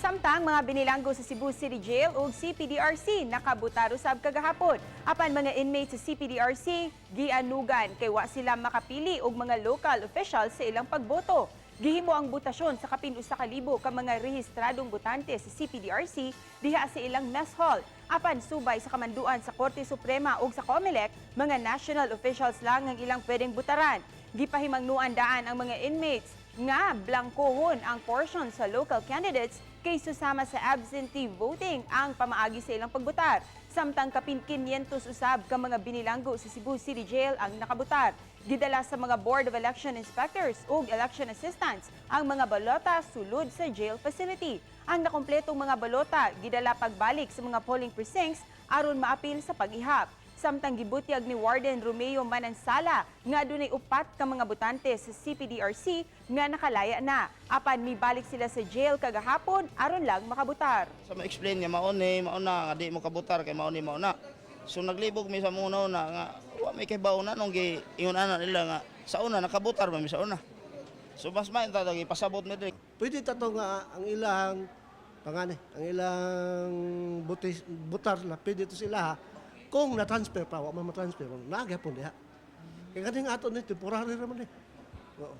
Samtang mga binilanggo sa Cebu City Jail ug CPDRC nakabutar usab kagahapon. Apan mga inmates sa CPDRC gianugan kay wa sila makapili og mga local officials sa ilang pagboto. Gihimo ang botasyon sa kapin usa ka libo ka mga rehistradong botante sa CPDRC diha sa ilang mess hall. Apan subay sa kamanduan sa Korte Suprema ug sa COMELEC, mga national officials lang ang ilang pwedeng butaran. Gipahimangnuan daan ang mga inmates nga blangkohon ang portion sa local candidates kay susama sa absentee voting ang pamaagi sa ilang pagbutar. Samtang kapin 500 usab ka mga binilanggo sa Cebu City Jail ang nakabutar. Gidala sa mga Board of Election Inspectors ug Election Assistants ang mga balota sulod sa jail facility. Ang nakompletong mga balota gidala pagbalik sa mga polling precincts aron maapil sa pag-ihap. Samtang gibutyag ni Warden Romeo Manansala nga adunay 4 ka mga botante sa CPDRC nga nakalaya na. Apan mibalik sila sa jail kagahapon aron lang makabutar. Sa ma-explain nga mauna nga di mo kabutar kay mauna. So naglibog mi sa muna nga wa may kibaw na nung giingon ana nila nga sa una nakabutar man mi sa una. So mas main ta lagi pasabot mi diri. Pwede tato nga ang ilang pangani, ang ilang butar na pwede to sila ha. Kung na-transfer pa, wa man ma-transfer, nagyapon diha. Kaya kaning ato ni temporary raman eh. Oo.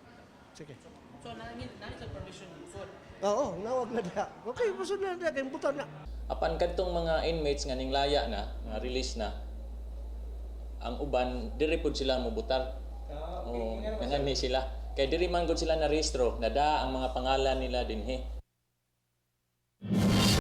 Sige. So, nangin sa permission before? Oo, nawag na diha. Okay, pasod na diha, kaya butar na. Apan kadtong mga inmates nga ning laya na, nga release na, ang uban diri pud sila mobutar. O ngani sila. Kay diri man gud sila na rehistro, nada ang mga pangalan nila dinhi.